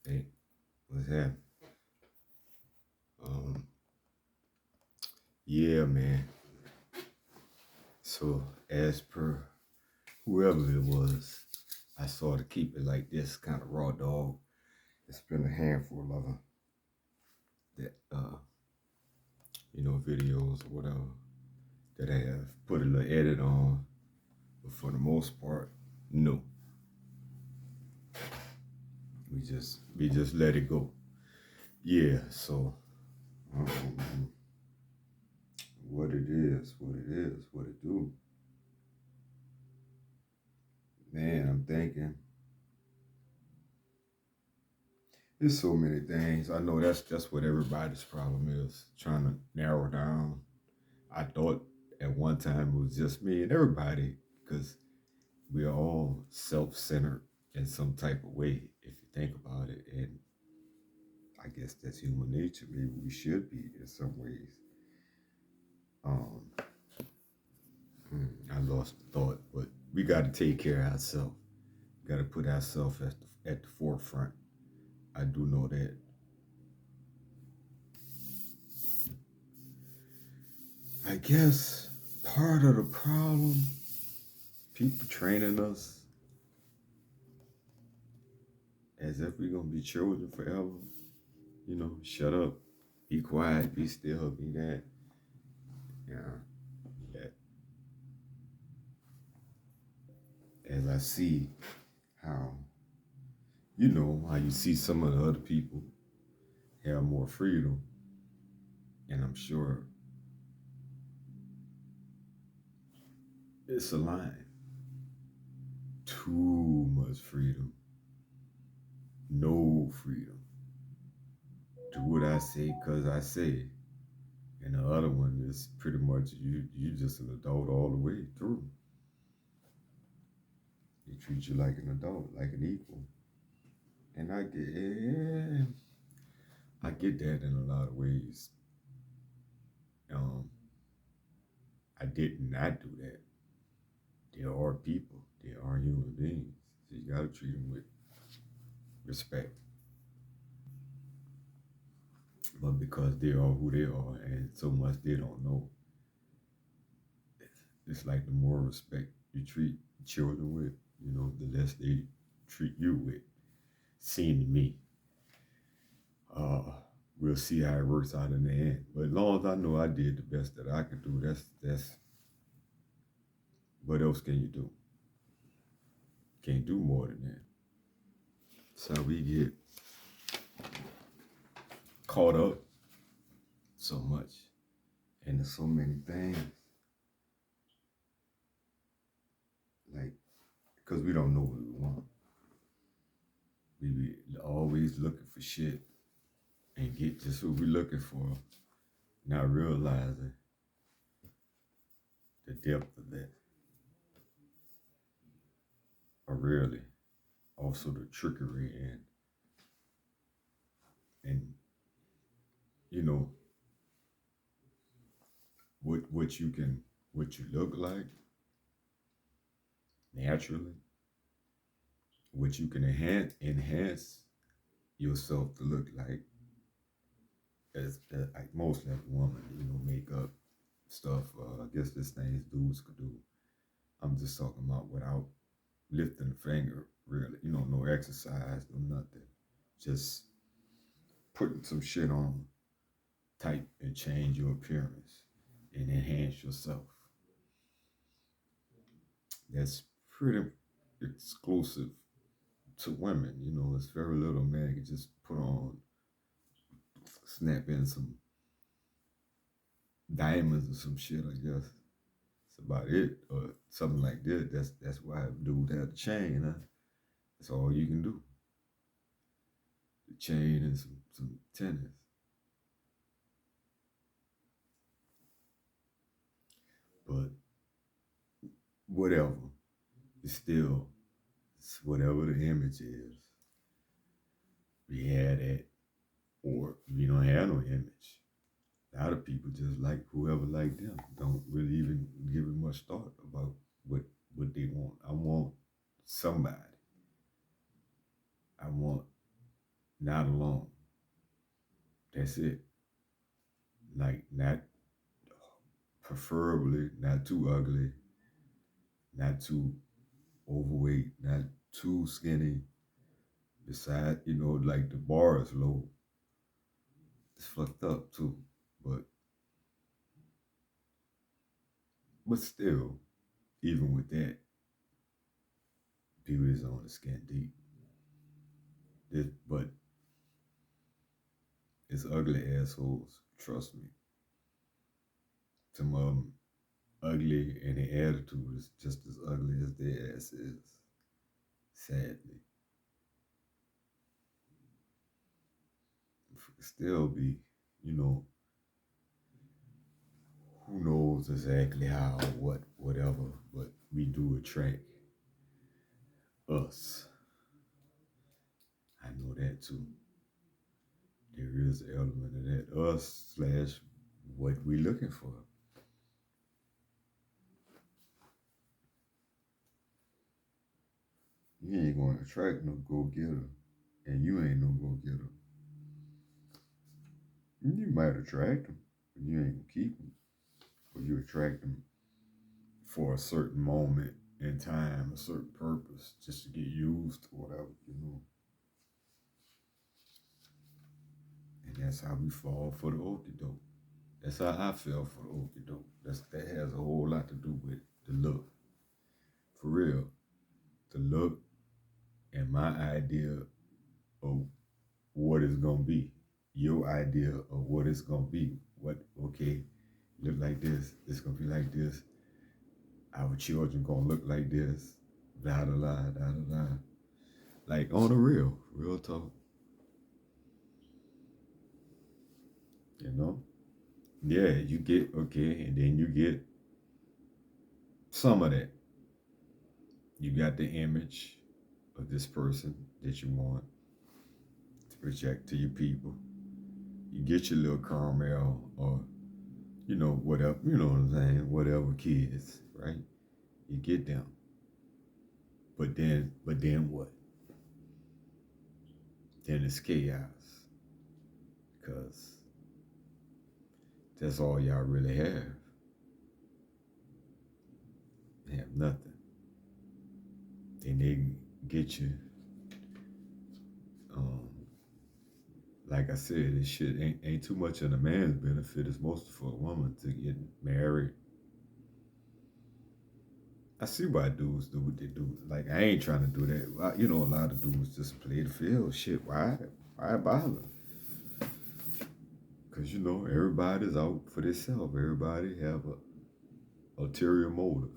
Hey, what's that? Um, yeah, man. So as per whoever it was, I saw to keep it like this, kind of raw dog. It's been a handful of them that videos or whatever that I have put a little edit on, but for the most part, no. We just let it go. Yeah. So um, what it do. Man, I'm thinking. There's so many things. I know that's what everybody's problem is, trying to narrow down. I thought at one time it was just me and everybody, because we are all self-centered in some type of way, if you think about it. And I guess that's human nature. Maybe we should be in some ways. Um, I lost the thought, but we got to take care of ourselves. Got to put ourselves at the forefront. I do know that. I guess part of the problem, people training us as if we're gonna be children forever. Shut up, be quiet, be still, be that. Yeah, that as I see how how you see some of the other people have more freedom, and I'm sure it's a line. Too much freedom, no freedom. Do what I say because I say. And the other one is pretty much you just an adult all the way through. They treat you like an adult, like an equal. And I get that in a lot of ways. Um, I did not do that. There are people. There are human beings. So you gotta treat them with respect. But because they are who they are, and so much they don't know, it's like the more respect you treat children with, the less they treat you with. Seeing to me, uh, we'll see how it works out in the end. But as long as I know I did the best that I could do, that's what else can you do? Can't do more than that. So we get caught up so much into so many things, like because we don't know what we want. We be always looking for shit and get just what we're looking for, not realizing the depth of that, or rarely also the trickery and you know what you look like naturally, what you can enhance yourself to look like as like mostly as a woman, makeup stuff. I guess this things dudes could do. I'm just talking about without lifting a finger, really. No exercise, no nothing. Just putting some shit on type and change your appearance and enhance yourself. That's pretty exclusive to women. It's very little man can just put on, snap in some diamonds or some shit, I guess. That's about it. Or something like that. That's why dude had the chain, huh? That's all you can do. The chain and some tennis. But whatever. It's whatever the image is. We had it, or we don't have no image. A lot of people just like whoever like them. Don't really even give it much thought about what what they want. I want somebody. I want not alone. That's it. Like, not, preferably not too ugly, not too overweight, not too skinny. Beside, like the bar is low. It's fucked up too. But still, even with that, beauty is on the skin deep. But it's ugly assholes. Trust me. Some of them ugly, and their attitude is just as ugly as their ass is. Sadly, still be, you know, who knows exactly how, what, whatever, but we do attract us. I know that too. There is an element of that us slash what we looking for. You ain't gonna attract no go getter, and you ain't no go getter. You might attract them, but you ain't gonna keep them. Or you attract them for a certain moment in time, a certain purpose, just to get used or whatever. And that's how we fall for the okie doke. That's how I fell for the okie doke. That has a whole lot to do with the look. For real. The look and my idea of what it's gonna be. Your idea of what it's gonna be. Okay, look like this, it's gonna be like this. Our children gonna look like this. Blah blah blah blah blah. Like on the real talk. You know? Yeah, you get okay, and then you get some of that. You got the image of this person that you want to project to your people. You get your little caramel or whatever, you know what I'm saying, whatever kids, right? You get them. But then what? Then it's chaos. Because that's all y'all really have. They have nothing. Then they get you. Like I said, this shit ain't too much in a man's benefit. It's mostly for a woman to get married. I see why dudes do what they do. Like, I ain't trying to do that. A lot of dudes just play the field. Shit, why bother? Because, everybody's out for themselves. Everybody have a ulterior motive.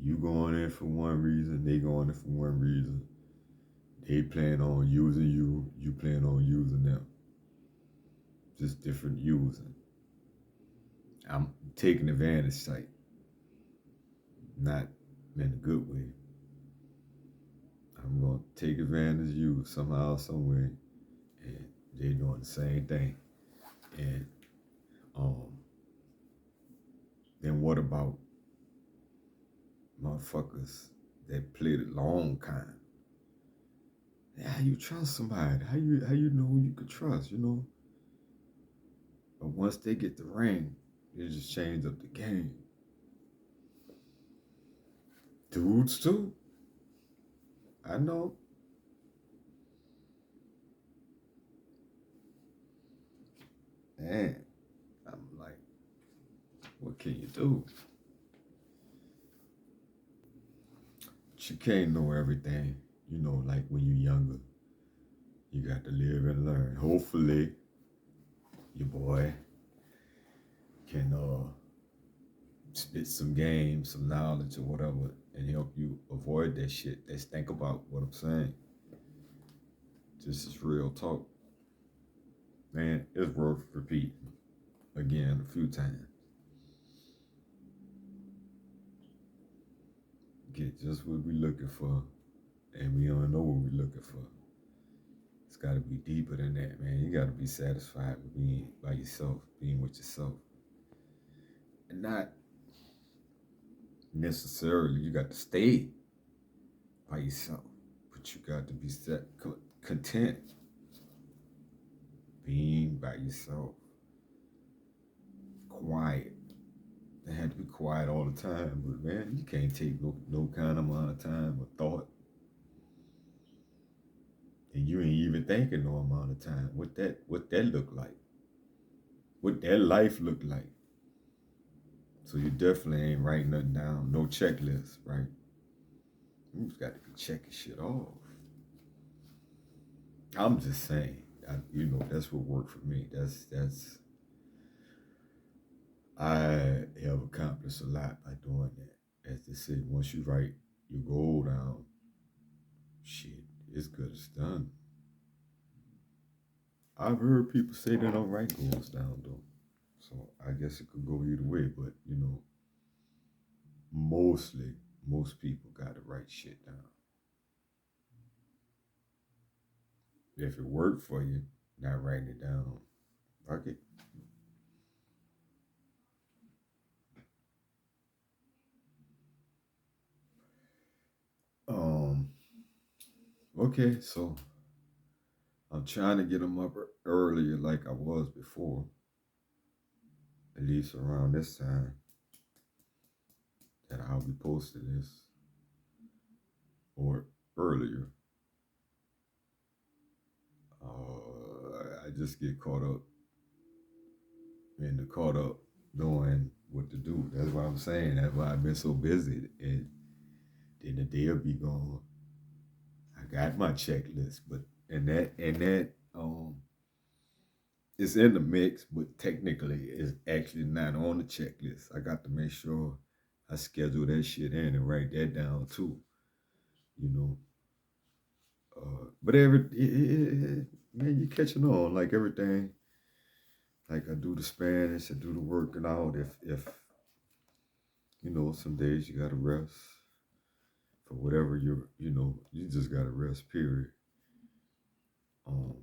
You going in for one reason, they going in for one reason. They plan on using you, you plan on using them. Just different using. I'm taking advantage, like, not in a good way. I'm going to take advantage of you somehow, some way, and they're doing the same thing. And then what about motherfuckers that play the long kind? How you trust somebody? How you know who you could trust? But once they get the ring, they just change up the game. Dudes too. I know. And I'm like, what can you do? But you can't know everything. Like when you're younger, you got to live and learn. Hopefully, your boy can spit some game, some knowledge or whatever, and help you avoid that shit. Let's think about what I'm saying. This is real talk. Man, it's worth repeating again a few times. Get just what we're looking for, and we don't know what we're looking for. It's got to be deeper than that, man. You got to be satisfied with being by yourself, being with yourself. And not necessarily you got to stay by yourself, but But you got to be content being by yourself, quiet. They had to be quiet all the time, but man, you can't take no kind of amount of time or thought, and you ain't even thinking no amount of time. What that look like? What that life look like? So you definitely ain't writing nothing down, no checklist, right? You just got to be checking shit off. I'm just saying, that's what worked for me. That's I have accomplished a lot by doing that. As they say, once you write your goal down, shit, it's good as done. I've heard people say they don't write goals down though. So I guess it could go either way, but mostly most people gotta write shit down. If it worked for you, not writing it down, fuck it. Um, okay, so I'm trying to get them up earlier like I was before, at least around this time that I'll be posting this or earlier. I just get caught up knowing what to do. That's what I'm saying. That's why I've been so busy. And then the day will be gone. I got my checklist, but and that it's in the mix, but technically it's actually not on the checklist. I got to make sure I schedule that shit in and write that down too. You know, but man, you catching on like everything. Like I do the Spanish, I do the working out. If some days you gotta rest for whatever you just gotta rest. Period. Um,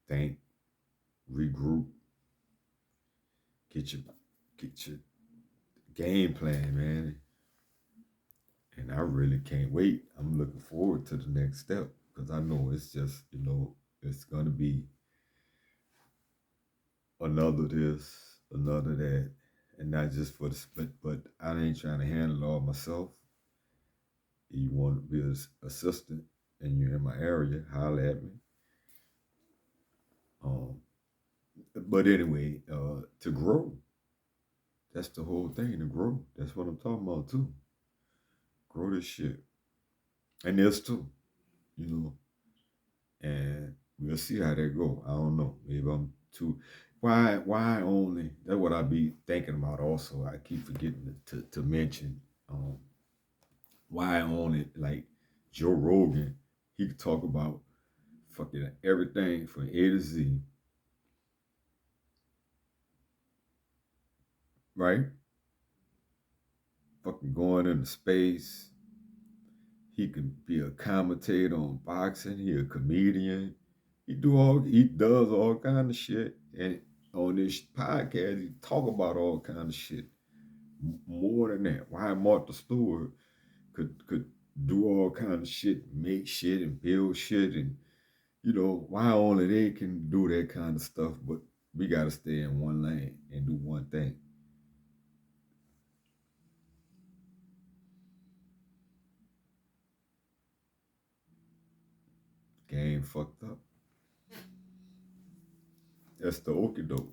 think, regroup, get your get your game plan, man. And I really can't wait. I'm looking forward to the next step because I know it's just it's gonna be another this, another that, and not just for the split. But I ain't trying to handle it all myself. You want to be an assistant and you're in my area, holler at me. Um, but anyway, to grow, that's the whole thing. To grow, that's what I'm talking about too. Grow this shit, and there's two, you know, and we'll see how that go. I don't know. Maybe I'm too. Why only? That's what I be thinking about. Also, I keep forgetting to mention. Why only like Joe Rogan? He could talk about fucking everything from A to Z, right? Fucking going into space. He could be a commentator on boxing. He a comedian. He does all kind of shit. And on this podcast, he talk about all kind of shit. More than that, why Martha Stewart could do all kind of shit, make shit and build shit, and why only they can do that kind of stuff, but we gotta stay in one lane and do one thing. Game fucked up. That's the okie doke.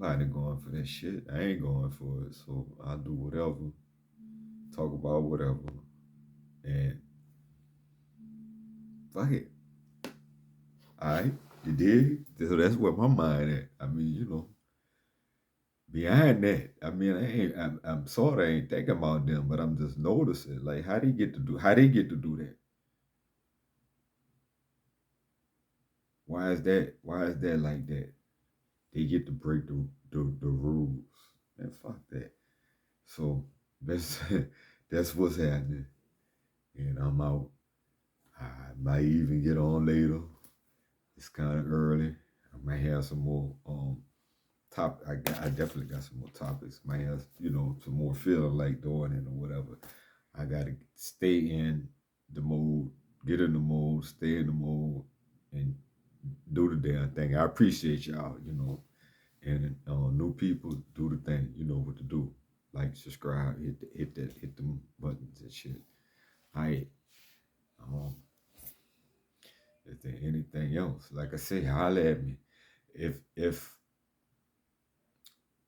I ain't going for that shit. I ain't going for it. So I'll do whatever, talk about whatever, and fuck it. All right, you dig? So that's where my mind at. I mean, behind that, I mean, I'm sort of ain't thinking about them, but I'm just noticing, like, how they get to do that? Why is that like that? They get to break the rules. Man, fuck that. So that's that's what's happening. And I'm out. I might even get on later. It's kind of early. I might have some more I definitely got some more topics. Might have some more feeling like doing it or whatever. I gotta stay in. the mood, get in the mood, stay in the mood, and do the damn thing. I appreciate y'all, and new people do the thing. You know what to do. Like, subscribe, hit them buttons and shit. All right. Um, is there anything else? Like I say, holler at me. If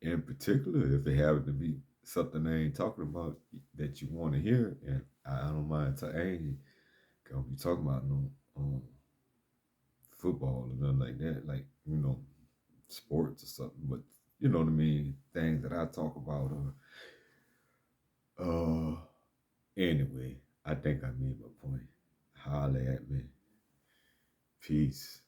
in particular, if it happens to be something I ain't talking about that you want to hear, and I don't mind. I ain't gonna be talking about no football or nothing like that, like sports or something. But you know what I mean, things that I talk about. Anyway, I think I made my point. Holler at me. Peace.